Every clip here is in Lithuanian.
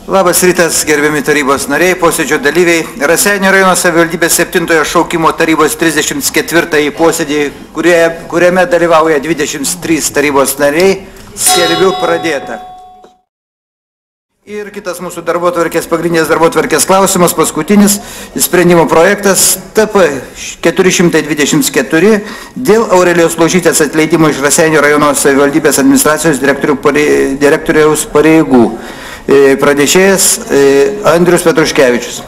Labas rytas, gerbiami tarybos nariai, posėdžio dalyviai. Raseinių rajono savivaldybės 7 šaukimo tarybos 34 posėdį, kuriame dalyvauja 23 tarybos nariai, skelbiu pradėtą. Ir kitas mūsų darbotvarkės, pagrindinės darbotvarkės klausimas, paskutinis sprendimo projektas TP 424 dėl Aurelijos Ložytės atleidimo iš Raseinių rajono savivaldybės administracijos direktoriaus pareigų. Pranešėjas Andrius Petruškevičius.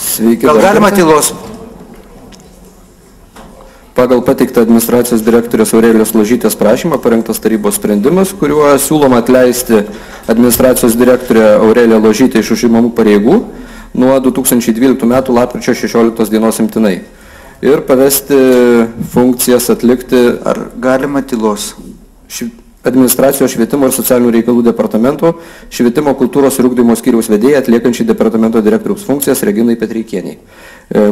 Sveiki. Gal galima tylos? Pagal pateiktą administracijos direktorės Aurelijos Ložytės prašymą parengtas tarybos sprendimas, kuriuo siūloma atleisti administracijos direktorę Aureliją Ložytę iš užimamų pareigų nuo 2012 metų lapkričio 16 dienos imtinai ir pavesti funkcijas atlikti. Ar galima tylos? Administracijos švietimo ir socialinių reikalų departamento švietimo kultūros ir ugdymo skyriaus vedėja atliekančiai departamento direktoriaus funkcijas Reginai Petreikieniai,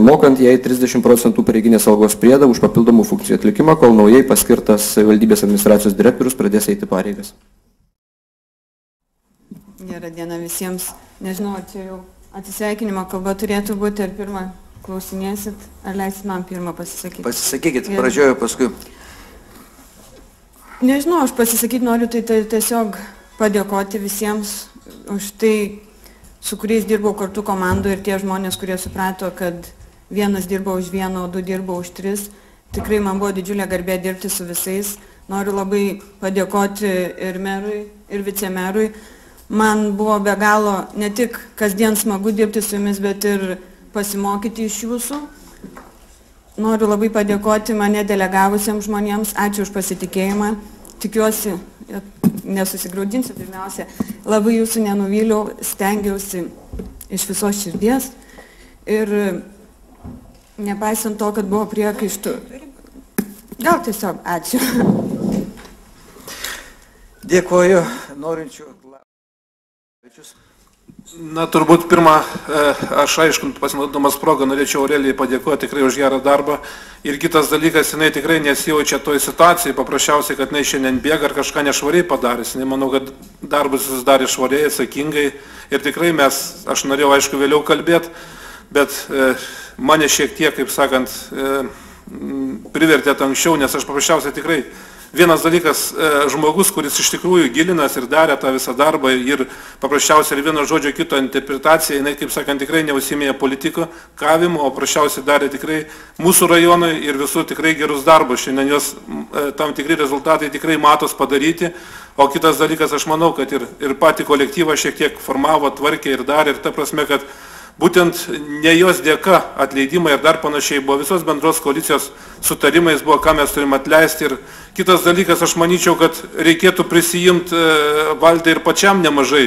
mokant jai 30% pareiginės algos priedą už papildomų funkcijų atlikimą, kol naujai paskirtas savivaldybės administracijos direktorius pradės eiti pareigas. Gerą dieną visiems. Nežinau, ar čia jau atsisveikinimo kalba turėtų būti, ar pirmą klausinėsit, ar leisit man pirmą pasisakyti. Pasisakykit, pradžioje paskui. Nežinau, aš pasisakyti noriu, tai tiesiog padėkoti visiems už tai, su kuriais dirbau kartu komandų ir tie žmonės, kurie suprato, kad vienas dirbo už vieną, o du dirbo už tris. Tikrai man buvo didžiulė garbė dirbti su visais. Noriu labai padėkoti ir merui, ir vicemerui. Man buvo be galo ne tik kasdien smagu dirbti su jumis, bet ir pasimokyti iš jūsų. Noriu labai padėkoti mane delegavusiems žmonėms. Ačiū už pasitikėjimą. Tikiuosi, nesusigraudinsiu pirmiausia, labai jūsų nenuvyliau, stengiausi iš visos širdies. Ir nepaisant to, kad buvo priekaištų, gal tiesiog ačiū. Dėkuoju, norinčių. Na, turbūt pirmą, aš aišku, pasinaudodamas progą, norėčiau Aurelijai padėkoti tikrai už gerą darbą. Ir kitas dalykas, jinai tikrai nesijaučia toj situacijai, paprasčiausiai, kad jinai šiandien bėga ar kažką nešvariai padarys. Jinai, manau, kad darbus jis darė švariai, atsakingai. Ir tikrai aš norėjau, aišku, vėliau kalbėti, bet mane šiek tiek, kaip sakant, privertėt anksčiau, nes aš paprasčiausiai tikrai vienas dalykas, žmogus, kuris iš tikrųjų gilinas ir darė tą visą darbą ir paprasčiausiai ir vieno žodžio kito interpretacija, jinai, kaip sakant, tikrai neužsiėmė politikavimo, o paprasčiausiai darė tikrai mūsų rajonui ir visur tikrai gerus darbus. Šiandien jos tam tikri rezultatai tikrai matos padaryti, o kitas dalykas, aš manau, kad ir patį kolektyvą šiek tiek formavo, tvarkė ir darė, ir ta prasme, kad būtent ne jos dėka atleidimai ir dar panašiai buvo visos bendros koalicijos sutarimais buvo, ką mes turim atleisti. Ir kitas dalykas, aš manyčiau, kad reikėtų prisijimti valdai ir pačiam nemažai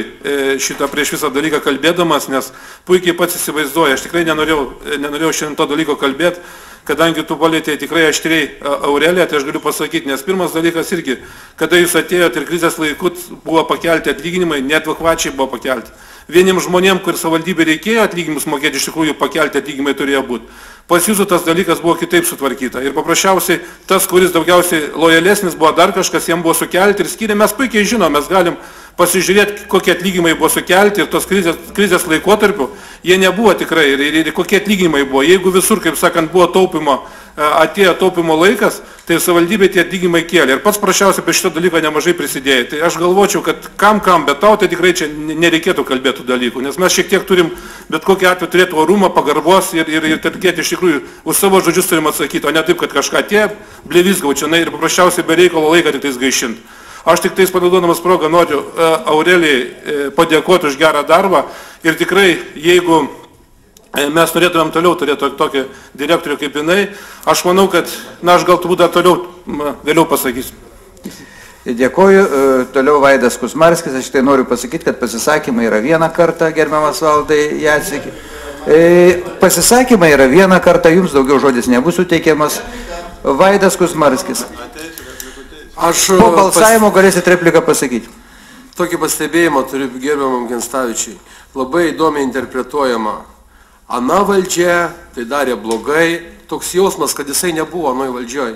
šitą prieš visą dalyką kalbėdamas, nes puikiai pats įsivaizduoja. Aš tikrai nenorėjau šiandien to dalyko kalbėti, kadangi tu palėtėjai tikrai aštriai Aureliją, tai aš galiu pasakyti, nes pirmas dalykas irgi, kada jūs atėjote ir krizės laikut buvo pakelti atlyginimai, neadekvačiai buvo pakelti. Vieniem žmonėm, kur savivaldybė reikėjo atlyginimus mokėti, iš tikrųjų pakelti atlyginimai turėjo būti. Pas jūsų tas dalykas buvo kitaip sutvarkyta. Ir paprasčiausiai tas, kuris daugiausiai lojalesnis buvo dar kažkas, jam buvo sukelti ir skyrė. Mes puikiai žinom, mes galim pasižiūrėti, kokie atlyginimai buvo sukelti ir tos krizės laikotarpiu, jie nebuvo tikrai ir kokie atlyginimai buvo. Jeigu visur, kaip sakant, buvo atėjo taupimo laikas, tai savivaldybė tie atlyginimai kėlė. Ir pats prašiausiai apie šitą dalyką nemažai prisidėjo. Tai aš galvočiau, kad kam, bet tau tai tikrai čia nereikėtų kalbėtų dalykų, nes mes šiek tiek turim, bet kokiu atveju turėtų orumą, pagarbos ir tarkėti iš tikrųjų už savo žodžius turim atsakyti, o ne taip, kad kažką tie blėvis gaučianai ir paprasčiausiai be reikalo laiką tik tais gaišinti. Aš tik tais panaudodamas progą noriu Aurelijai padėkoti už gerą darbą ir tikrai, jeigu mes norėtumėm toliau turėti tokį direktorių kaip jinai, aš manau, kad, aš gal turbūt dar toliau vėliau pasakysiu. Dėkoju. Toliau Vaidas Kusmarskis. Aš tai noriu pasakyti, kad pasisakymai yra vieną kartą, gerbiamas Valdai Jacek. Pasisakymai yra vieną kartą, jums daugiau žodis nebus suteikiamas. Vaidas Kusmarskis. Po balsavimo galėsit repliką pasakyti. Tokį pastebėjimą turiu gerbiamam Genstavičiui. Labai įdomiai interpretuojama. Ana valdžia tai darė blogai. Toks jausmas, kad jisai nebuvo anoj valdžioj.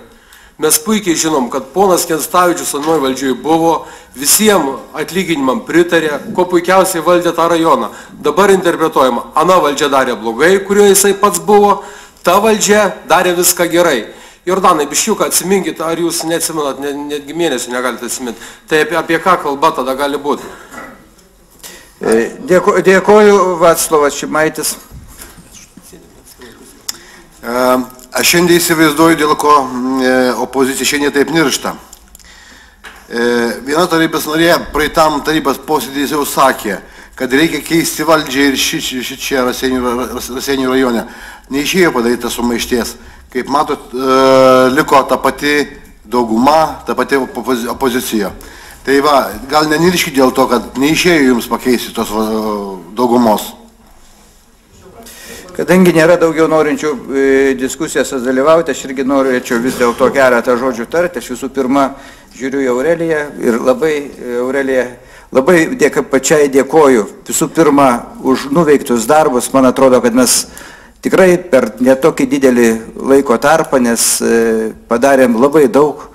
Mes puikiai žinom, kad ponas Kenstavičius anoje valdžioje buvo, visiems atlyginimam pritarė, ko puikiausiai valdė tą rajoną. Dabar interpretuojama, ana valdžia darė blogai, kurioje jisai pats buvo, ta valdžia darė viską gerai. Jordanai, biščiuką atsiminkit, ar jūs neatsimenat, netgi mėnesį negalite atsiminti. Tai apie ką kalba tada gali būti? Dėkoju, Vaclovas Šimaitis. Aš šiandien įsivaizduoju, dėl ko opozicija šiandien taip niršta. Viena tarybos narė praeitam tarybos posėdėje jau sakė, kad reikia keisti valdžią ir šičia Raseinių rajone. Neišėjo padaryta sumaišties. Kaip matot, liko ta pati dauguma, ta pati opozicija. Tai va, gal nenirškit dėl to, kad neišėjo jums pakeisti tos daugumos. Kadangi nėra daugiau norinčių diskusijose dalyvauti, aš irgi norėčiau vis dėlto keletą žodžių tarti. Aš visų pirma žiūriu į Aureliją ir labai pačiai dėkoju visų pirma už nuveiktus darbus. Man atrodo, kad mes tikrai per netokį didelį laiko tarpą, nes padarėm labai daug.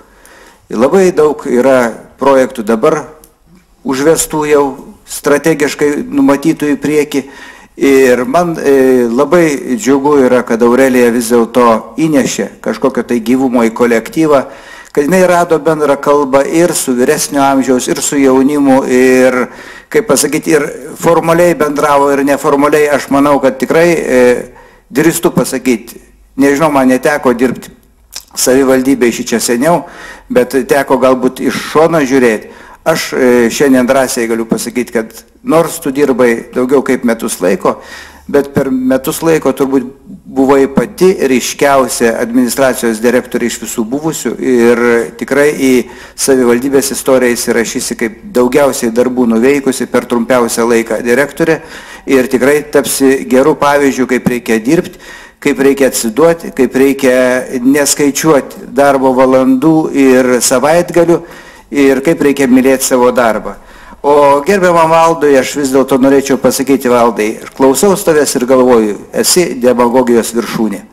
Labai daug yra projektų dabar užvestų jau strategiškai numatytų į priekį. Ir man labai džiugu yra, kad Aurelija vis dėlto įnešė kažkokio tai gyvumo į kolektyvą, kad jinai rado bendrą kalbą ir su vyresnio amžiaus, ir su jaunimu, ir, kaip pasakyti, ir formaliai bendravo, ir neformaliai. Aš manau, kad tikrai drįstu pasakyti, nežinau, man neteko dirbti savivaldybėje šičia seniau, bet teko galbūt iš šono žiūrėti. Aš šiandien drąsiai galiu pasakyti, kad nors tu dirbai daugiau kaip metus laiko, bet per metus laiko turbūt buvai pati ryškiausia administracijos direktorė iš visų buvusių ir tikrai į savivaldybės istoriją įsirašysi kaip daugiausiai darbų nuveikusi per trumpiausią laiką direktorė ir tikrai tapsi gerų pavyzdžių, kaip reikia dirbti, kaip reikia atsiduoti, kaip reikia neskaičiuoti darbo valandų ir savaitgalių, ir kaip reikia mylėti savo darbą. O gerbiamam Valdui, aš vis dėlto norėčiau pasakyti, Valdai, klausaus tavęs ir galvoju, esi demagogijos viršūnė.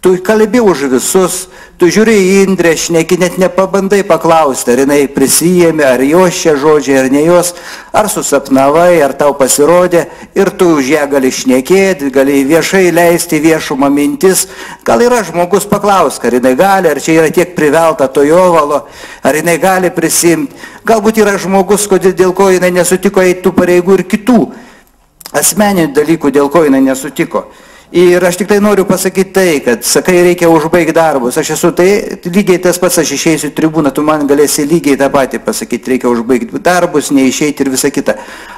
Tu kalbi už visus, tu žiūri į Indrę, šneki, net nepabandai paklausti, ar jinai prisijėmė, ar jos šie žodžiai, ar ne jos, ar susapnavai, ar tau pasirodė, ir tu už ją gali šnekėti, gali viešai leisti viešumą mintis. Gal yra žmogus paklaus, ar jinai gali, ar čia yra tiek privelta to jovalo, ar jinai gali prisimti. Galbūt yra žmogus, dėl ko jinai nesutiko eiti tų pareigų ir kitų asmeninių dalykų, dėl ko jinai nesutiko. Ir aš tik tai noriu pasakyti tai, kad sakai, reikia užbaigti darbus. Aš esu tai lygiai tas pats, aš išeisiu tribūną, tu man galėsi lygiai tą patį pasakyti, reikia užbaigti darbus, neišeiti ir visa kita.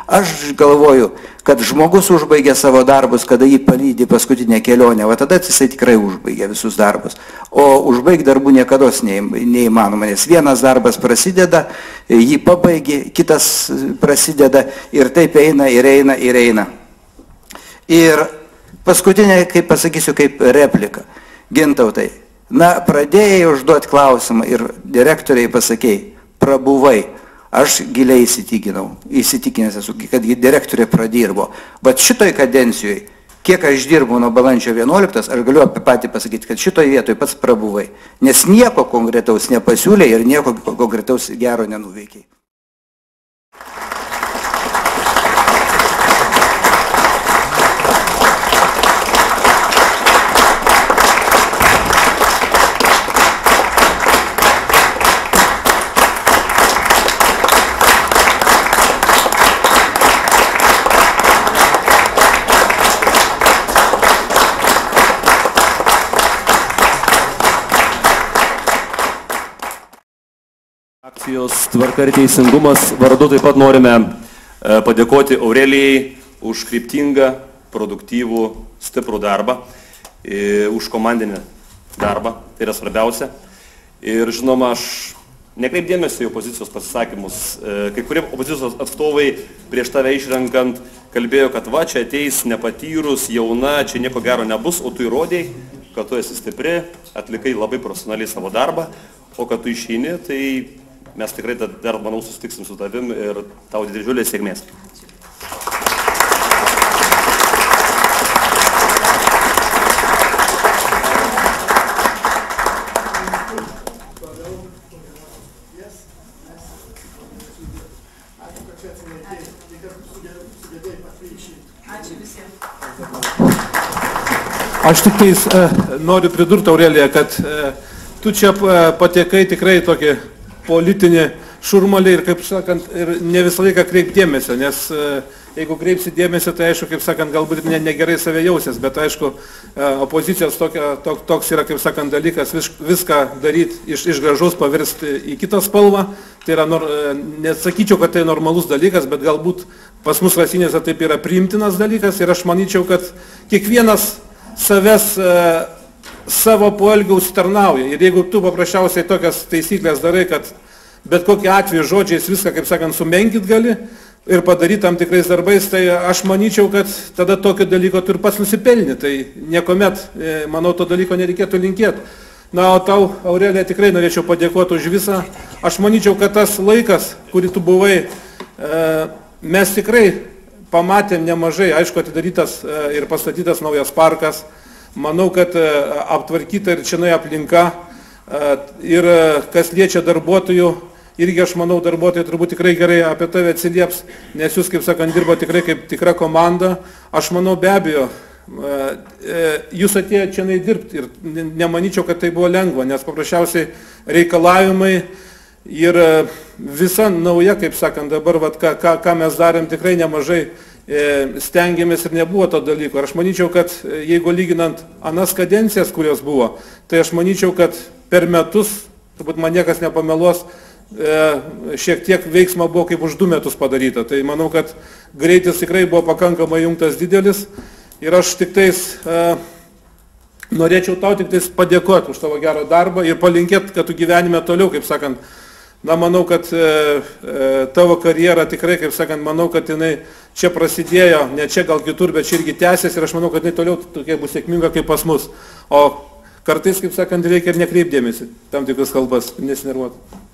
Aš galvoju, kad žmogus užbaigia savo darbus, kada jį palydi paskutinę kelionę, va tada jisai tikrai užbaigia visus darbus. O užbaigti darbų niekada neįmanoma, nes vienas darbas prasideda, jį pabaigi, kitas prasideda ir taip eina ir eina ir eina. Ir paskutinė, kaip pasakysiu, kaip replika. Gintautai, pradėjai užduoti klausimą ir direktoriai pasakėjai, prabuvai. Aš giliai įsitikinęs esu, kad direktorė pradirbo. Bet šitoj kadencijoje, kiek aš dirbu nuo balandžio 11, aš galiu apie patį pasakyti, kad šitoj vietoj pats prabuvai. Nes nieko konkretaus nepasiūlė ir nieko konkretaus gero nenuveikiai. Akcijos Tvarka ir teisingumas vardu taip pat norime padėkoti Aurelijai už kryptingą, produktyvų, stiprų darbą, už komandinį darbą, tai yra svarbiausia. Ir žinoma, aš nekreip dėmesio į opozicijos pasisakymus. Kai kurie opozicijos atstovai prieš tave išrenkant kalbėjo, kad va, čia ateis nepatyrus, jauna, čia nieko gero nebus, o tu įrodėjai, kad tu esi stipri, atlikai labai profesionaliai savo darbą, o kad tu išeini, tai mes tikrai dar, manau, susitiksim su tavim ir tau didžiulės sėkmės. Aš tik tais noriu pridurti, Aurelija, kad tu čia patekai tikrai tokį politinį šurmulį ir, kaip sakant, ir ne visą laiką kreip dėmesio, nes jeigu kreipsi dėmesio, tai aišku, kaip sakant, galbūt negerai save jausies, bet aišku, opozicijos toks yra, kaip sakant, dalykas viską daryti iš gražaus pavirsti į kitą spalvą. Tai yra, nesakyčiau, kad tai normalus dalykas, bet galbūt pas mus Rasinėse taip yra priimtinas dalykas ir aš manyčiau, kad kiekvienas savęs savo poelgių užsitarnauja. Ir jeigu tu paprasčiausiai tokias taisyklės darai, kad bet kokiu atveju žodžiais viską, kaip sakant, sumenkit gali ir padaryti tam tikrais darbais, tai aš manyčiau, kad tada tokio dalyko tu ir pats nusipelni. Tai niekuomet, manau, to dalyko nereikėtų linkėti. Na, o tau, Aurelija, tikrai norėčiau padėkoti už visą. Aš manyčiau, kad tas laikas, kurį tu buvai, mes tikrai pamatėm nemažai, aišku, atidarytas ir pastatytas naujas parkas. Manau, kad aptvarkyta ir čia aplinka ir kas liečia darbuotojų, irgi aš manau, darbuotojai turbūt tikrai gerai apie tave atsilieps, nes jūs, kaip sakant, dirbo tikrai kaip tikra komanda. Aš manau, be abejo, jūs atėjo čia dirbti ir nemanyčiau, kad tai buvo lengva, nes paprasčiausiai reikalavimai ir visa nauja, kaip sakant, dabar, ką mes darėm, tikrai nemažai stengiamės ir nebuvo to dalyko. Ir aš manyčiau, kad jeigu lyginant anas kadencijas, kurios buvo, tai aš manyčiau, kad per metus, turbūt man niekas nepameluos, šiek tiek veiksma buvo kaip už 2 metus padaryta. Tai manau, kad greitis tikrai buvo pakankamai jungtas didelis ir aš tik tais norėčiau tau tik tais padėkoti už tavo gerą darbą ir palinkėti, kad tu gyvenime toliau, kaip sakant, na, manau, kad tavo karjera tikrai, kaip sakant, manau, kad jinai čia prasidėjo, ne čia gal kitur, bet čia irgi tęsės ir aš manau, kad jinai toliau tokia bus sėkminga kaip pas mus. O kartais, kaip sakant, reikia ir nekreipdėmėsi tam tikrus kalbas, nesinervuoti.